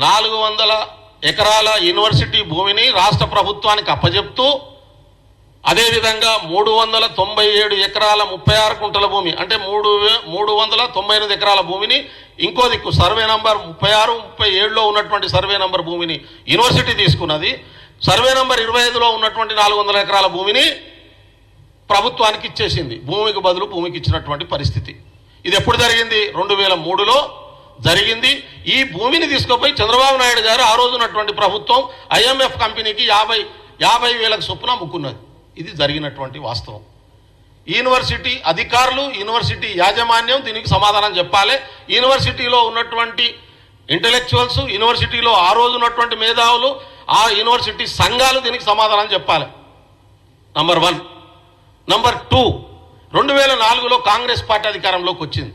400 ఎకరాల యూనివర్సిటీ భూమిని రాష్ట్ర ప్రభుత్వానికి అప్పజెప్తూ, అదేవిధంగా 397 ఎకరాల 36 కుంటల భూమి అంటే 398 ఎకరాల భూమిని ఇంకో దిక్కు సర్వే నంబర్ 36, 37లో ఉన్నటువంటి సర్వే నంబర్ భూమిని యూనివర్సిటీ తీసుకున్నది. సర్వే నంబర్ 25లో ఉన్నటువంటి 400 ఎకరాల భూమిని ప్రభుత్వానికి ఇచ్చేసింది. భూమికి బదులు భూమికి ఇచ్చినటువంటి పరిస్థితి. ఇది ఎప్పుడు జరిగింది? 2003లో జరిగింది. ఈ భూమిని తీసుకుపోయి చంద్రబాబు నాయుడు గారు ఆ రోజు ఉన్నటువంటి ప్రభుత్వం IMF కంపెనీకి 50,000 చొప్పున అమ్ముకున్నది. ఇది జరిగినటువంటి వాస్తవం. యూనివర్సిటీ అధికారులు, యూనివర్సిటీ యాజమాన్యం దీనికి సమాధానం చెప్పాలి. యూనివర్సిటీలో ఉన్నటువంటి ఇంటెలెక్చువల్స్, యూనివర్సిటీలో ఆ రోజు ఉన్నటువంటి మేధావులు, ఆ యూనివర్సిటీ సంఘాలు దీనికి సమాధానం చెప్పాలి. నంబర్ 1. నంబర్ 2, 2004లో కాంగ్రెస్ పార్టీ అధికారంలోకి వచ్చింది.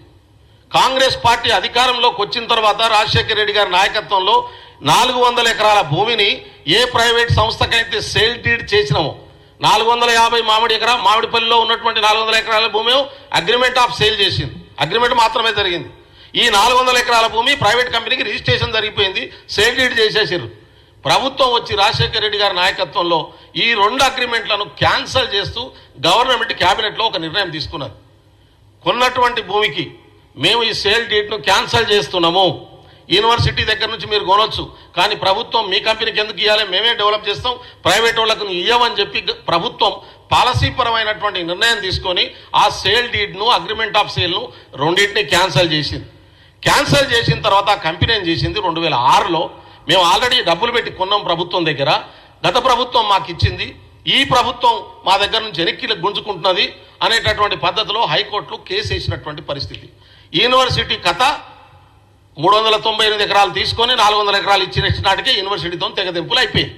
కాంగ్రెస్ పార్టీ అధికారంలోకి వచ్చిన తర్వాత రాజశేఖర రెడ్డి గారి నాయకత్వంలో 400 ఎకరాల భూమిని ఏ ప్రైవేట్ సంస్థకైతే సేల్ డీడ్ చేసినామో, 450 మామిడిపల్లిలో ఉన్నటువంటి 400 ఎకరాల భూమి అగ్రిమెంట్ ఆఫ్ సేల్ చేసింది. అగ్రిమెంట్ మాత్రమే జరిగింది. ఈ 400 ఎకరాల భూమి ప్రైవేట్ కంపెనీకి రిజిస్ట్రేషన్ జరిగిపోయింది, సేల్ డీడ్ చేసేసారు. ప్రభుత్వం వచ్చి రాజశేఖర రెడ్డి గారి నాయకత్వంలో ఈ 2 అగ్రిమెంట్లను క్యాన్సల్ చేస్తూ గవర్నమెంట్ క్యాబినెట్లో ఒక నిర్ణయం తీసుకున్నది. కొన్నటువంటి భూమికి మేము ఈ సేల్ డీడ్ను క్యాన్సల్ చేస్తున్నాము, యూనివర్సిటీ దగ్గర నుంచి మీరు కొనొచ్చు, కానీ ప్రభుత్వం మీ కంపెనీకి ఎందుకు ఇవ్వాలి, మేమే డెవలప్ చేస్తాం, ప్రైవేట్ వాళ్ళకు ఇవ్వమని చెప్పి ప్రభుత్వం పాలసీ పరమైనటువంటి నిర్ణయం తీసుకొని ఆ సేల్ డీడ్ను, అగ్రిమెంట్ ఆఫ్ సేల్ను రెండింటిని క్యాన్సల్ చేసింది. క్యాన్సల్ చేసిన తర్వాత ఆ కంపెనీ ఏం చేసింది, 2006లో మేము ఆల్రెడీ డబ్బులు పెట్టి కొన్నాం ప్రభుత్వం దగ్గర, గత ప్రభుత్వం మాకు ఇచ్చింది, ఈ ప్రభుత్వం మా దగ్గర నుంచి వెనక్కి గుంజుకుంటున్నది అనేటటువంటి పద్ధతిలో హైకోర్టులో కేసు వేసినటువంటి పరిస్థితి. యూనివర్సిటీ కథ 398 ఎకరాలు తీసుకొని 400 ఎకరాలు ఇచ్చిన నాటికే యూనివర్సిటీతో తెగదెంపులు అయిపోయింది.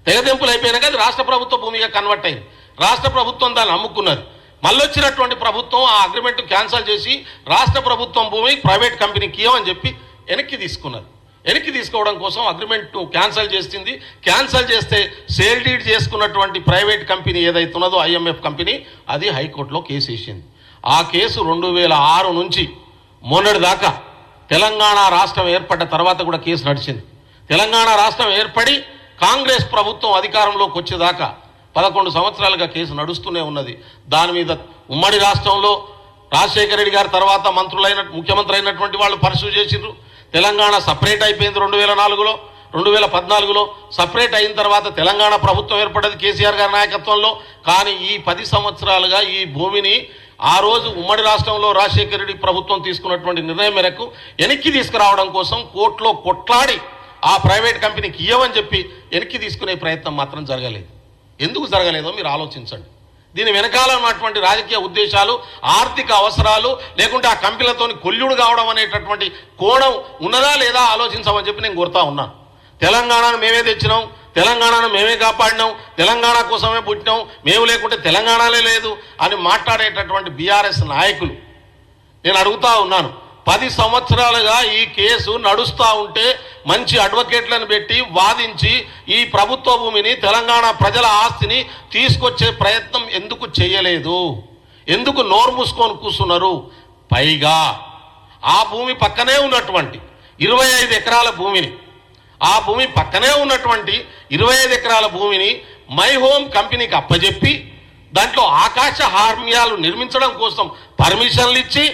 తెగదెంపులు అయిపోయినాక అది రాష్ట్ర ప్రభుత్వ భూమిగా కన్వర్ట్ అయింది. రాష్ట్ర ప్రభుత్వం దాన్ని అమ్ముకున్నది. మళ్ళీ వచ్చినటువంటి ప్రభుత్వం ఆ అగ్రిమెంట్ క్యాన్సల్ చేసి రాష్ట్ర ప్రభుత్వం భూమి ప్రైవేట్ కంపెనీకి ఇవ్వమని చెప్పి వెనక్కి తీసుకున్నది. వెనక్కి తీసుకోవడం కోసం అగ్రిమెంట్ క్యాన్సల్ చేసింది. క్యాన్సల్ చేస్తే సేల్ డీడ్ చేసుకున్నటువంటి ప్రైవేట్ కంపెనీ ఏదైతే ఉన్నదో IMF కంపెనీ, అది హైకోర్టులో కేసు వేసింది. ఆ కేసు 2006 నుంచి మొన్నటి దాకా, తెలంగాణ రాష్ట్రం ఏర్పడ్డ తర్వాత కూడా కేసు నడిచింది. తెలంగాణ రాష్ట్రం ఏర్పడి కాంగ్రెస్ ప్రభుత్వం అధికారంలోకి వచ్చేదాకా 11 సంవత్సరాలుగా కేసు నడుస్తూనే ఉన్నది. దాని మీద ఉమ్మడి రాష్ట్రంలో రాజశేఖర రెడ్డి గారి తర్వాత ముఖ్యమంత్రి అయినటువంటి వాళ్ళు పర్సూ చేసిండ్రు. తెలంగాణ సపరేట్ అయిపోయింది 2004లో. 2014లో సపరేట్ అయిన తర్వాత తెలంగాణ ప్రభుత్వం ఏర్పడ్డది కేసీఆర్ గారి నాయకత్వంలో. కానీ ఈ 10 సంవత్సరాలుగా ఈ భూమిని ఆ రోజు ఉమ్మడి రాష్ట్రంలో రాజశేఖర రెడ్డి ప్రభుత్వం తీసుకున్నటువంటి నిర్ణయం మేరకు వెనక్కి తీసుకురావడం కోసం కోర్టులో కొట్లాడి ఆ ప్రైవేట్ కంపెనీకి ఇవ్వమని చెప్పి వెనక్కి తీసుకునే ప్రయత్నం మాత్రం జరగలేదు. ఎందుకు జరగలేదో మీరు ఆలోచించండి. దీని వెనకాల ఉన్నటువంటి రాజకీయ ఉద్దేశాలు, ఆర్థిక అవసరాలు, లేకుంటే ఆ కంపెనీలతో కొల్లుడు కావడం అనేటటువంటి కోణం ఉన్నదా లేదా ఆలోచించమని చెప్పి నేను కోరుతా ఉన్నాను. తెలంగాణను మేమే తెచ్చినాం, తెలంగాణను మేమే కాపాడినాం, తెలంగాణ కోసమే పుట్టినాం, మేము లేకుంటే తెలంగాణలే లేదు అని మాట్లాడేటటువంటి BRS నాయకులు నేను అడుగుతా ఉన్నాను. 10 సంవత్సరాలుగా ఈ కేసు నడుస్తూ ఉంటే మంచి అడ్వకేట్లను పెట్టి వాదించి ఈ ప్రభుత్వ భూమిని, తెలంగాణ ప్రజల ఆస్తిని తీసుకొచ్చే ప్రయత్నం ఎందుకు చేయలేదు? ఎందుకు నోరు మూసుకొని కూర్చున్నారు? పైగా ఆ భూమి పక్కనే ఉన్నటువంటి 25 ఎకరాల భూమిని, ఆ భూమి పక్కనే ఉన్నటువంటి 25 ఎకరాల భూమిని మై హోమ్ కంపెనీకి అప్పజెప్పి దాంట్లో ఆకాశ హార్మ్యాలు నిర్మించడం కోసం పర్మిషన్లు ఇచ్చి,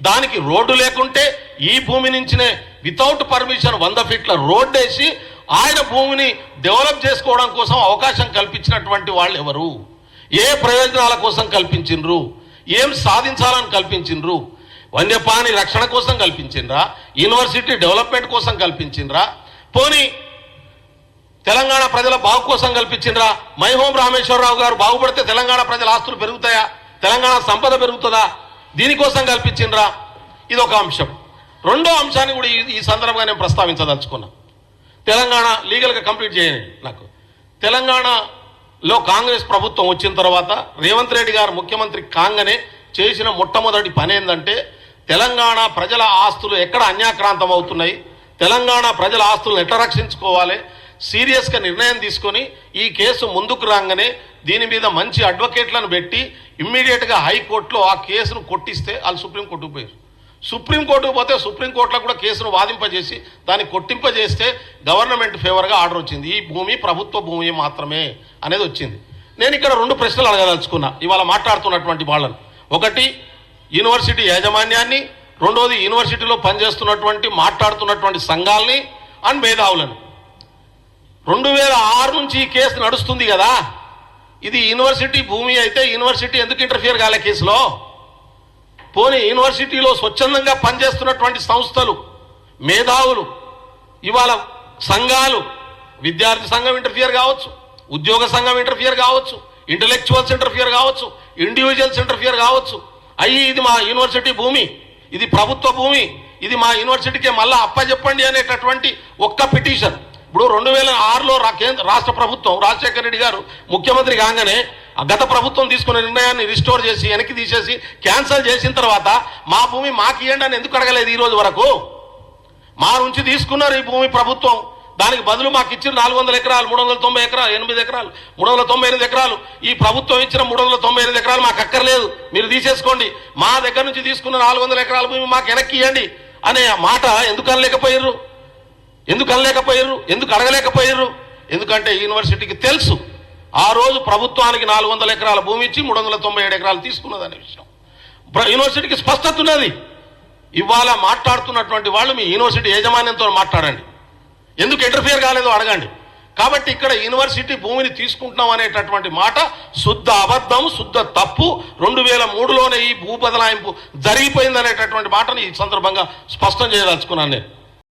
దానికి రోడ్డు లేకుంటే ఈ భూమి నుంచినే వితౌట్ పర్మిషన్ 100 ఫీట్ల రోడ్డు వేసి ఆయన భూమిని డెవలప్ చేసుకోవడం కోసం అవకాశం కల్పించినటువంటి వాళ్ళు ఎవరు? ఏ ప్రయోజనాల కోసం కల్పించిండ్రు? ఏం సాధించాలని కల్పించిండ్రు? వన్యప్రాణి రక్షణ కోసం కల్పించిండ్రా? యూనివర్సిటీ డెవలప్మెంట్ కోసం కల్పించిండ్రా? పోనీ తెలంగాణ ప్రజల బాగు కోసం కల్పించిండ్రా? మై హోమ్ రామేశ్వరరావు గారు బాగుపడితే తెలంగాణ ప్రజల ఆస్తులు పెరుగుతాయా? తెలంగాణ సంపద పెరుగుతుందా? దీనికోసం కల్పించిండ్రా? ఇది ఒక అంశం. రెండో అంశాన్ని కూడా ఈ సందర్భంగా నేను ప్రస్తావించదలుచుకున్నా. తెలంగాణ లీగల్గా కంప్లీట్ చేయండి. నాకు తెలంగాణలో కాంగ్రెస్ ప్రభుత్వం వచ్చిన తర్వాత రేవంత్ రెడ్డి గారు ముఖ్యమంత్రి కాంగనే చేసిన మొట్టమొదటి పని ఏంటంటే, తెలంగాణ ప్రజల ఆస్తులు ఎక్కడ అన్యాక్రాంతం అవుతున్నాయి, తెలంగాణ ప్రజల ఆస్తులను ఎట్లా రక్షించుకోవాలి, సీరియస్గా నిర్ణయం తీసుకొని ఈ కేసు ముందుకు రాగానే దీని మీద మంచి అడ్వకేట్లను పెట్టి ఇమ్మీడియట్గా హైకోర్టులో ఆ కేసును కొట్టిస్తే వాళ్ళు సుప్రీంకోర్టుకు పోయారు. సుప్రీంకోర్టుకు పోతే సుప్రీంకోర్టులో కూడా కేసును వాదింపజేసి దాన్ని కొట్టింపజేస్తే గవర్నమెంట్ ఫేవర్గా ఆర్డర్ వచ్చింది. ఈ భూమి ప్రభుత్వ భూమి మాత్రమే అనేది వచ్చింది. నేను ఇక్కడ 2 ప్రశ్నలు అడగదలుచుకున్నా ఇవాళ మాట్లాడుతున్నటువంటి వాళ్ళను. ఒకటి యూనివర్సిటీ యాజమాన్యాన్ని, రెండోది యూనివర్సిటీలో పనిచేస్తున్నటువంటి మాట్లాడుతున్నటువంటి సంఘాలని అండ్ మేధావులను. 2006 నుంచి ఈ కేసు నడుస్తుంది కదా, ఇది యూనివర్సిటీ భూమి అయితే యూనివర్సిటీ ఎందుకు ఇంటర్ఫియర్ కాలే కేసులో? పోనీ యూనివర్సిటీలో స్వచ్ఛందంగా పనిచేస్తున్నటువంటి సంస్థలు, మేధావులు, ఇవాళ సంఘాలు, విద్యార్థి సంఘం ఇంటర్ఫియర్ కావచ్చు, ఉద్యోగ సంఘం ఇంటర్ఫియర్ కావచ్చు, ఇంటలెక్చువల్స్ ఇంటర్ఫియర్ కావచ్చు, ఇండివిజువల్స్ ఇంటర్ఫియర్ కావచ్చు. ఇది మా యూనివర్సిటీ భూమి, ఇది ప్రభుత్వ భూమి, ఇది మా యూనివర్సిటీకే మళ్ళా అప్పచెప్పండి అనేటటువంటి ఒక్క పిటిషన్. ఇప్పుడు 2006లో రాష్ట్ర ప్రభుత్వం రాజశేఖర రెడ్డి గారు ముఖ్యమంత్రి కాగానే గత ప్రభుత్వం తీసుకున్న నిర్ణయాన్ని రిస్టోర్ చేసి వెనక్కి తీసేసి క్యాన్సిల్ చేసిన తర్వాత మా భూమి మాకు ఇవ్వండి అని ఎందుకు అడగలేదు? ఈ రోజు వరకు మా నుంచి తీసుకున్నారు ఈ భూమి ప్రభుత్వం, దానికి బదులు మాకు ఇచ్చిన 400 ఎకరాలు, 390 ఎకరాలు, 8 ఎకరాలు, 398 ఎకరాలు, ఈ ప్రభుత్వం ఇచ్చిన 398 ఎకరాలు మాకు అక్కర్లేదు, మీరు తీసేసుకోండి, మా దగ్గర నుంచి తీసుకున్న 400 ఎకరాల భూమి మాకు వెనక్కి ఇవ్వండి అనే మాట ఎందుకు అనలేకపోయారు? ఎందుకు అడగలేకపోయారు? ఎందుకంటే యూనివర్సిటీకి తెలుసు ఆ రోజు ప్రభుత్వానికి 400 ఎకరాల భూమి ఇచ్చి 397 ఎకరాలు తీసుకున్నదనే విషయం యూనివర్సిటీకి స్పష్టత ఉన్నది. ఇవాళ మాట్లాడుతున్నటువంటి వాళ్ళు మీ యూనివర్సిటీ యాజమాన్యంతో మాట్లాడండి, ఎందుకు ఇంటర్ఫియర్ కాలేదో అడగండి. కాబట్టి ఇక్కడ యూనివర్సిటీ భూమిని తీసుకుంటున్నాం అనేటటువంటి మాట శుద్ధ అబద్ధం, శుద్ధ తప్పు. 2003లోనే ఈ భూ బదలాయింపు జరిగిపోయిందనేటటువంటి మాటను ఈ సందర్భంగా స్పష్టం చేయదలుచుకున్నాను నేను.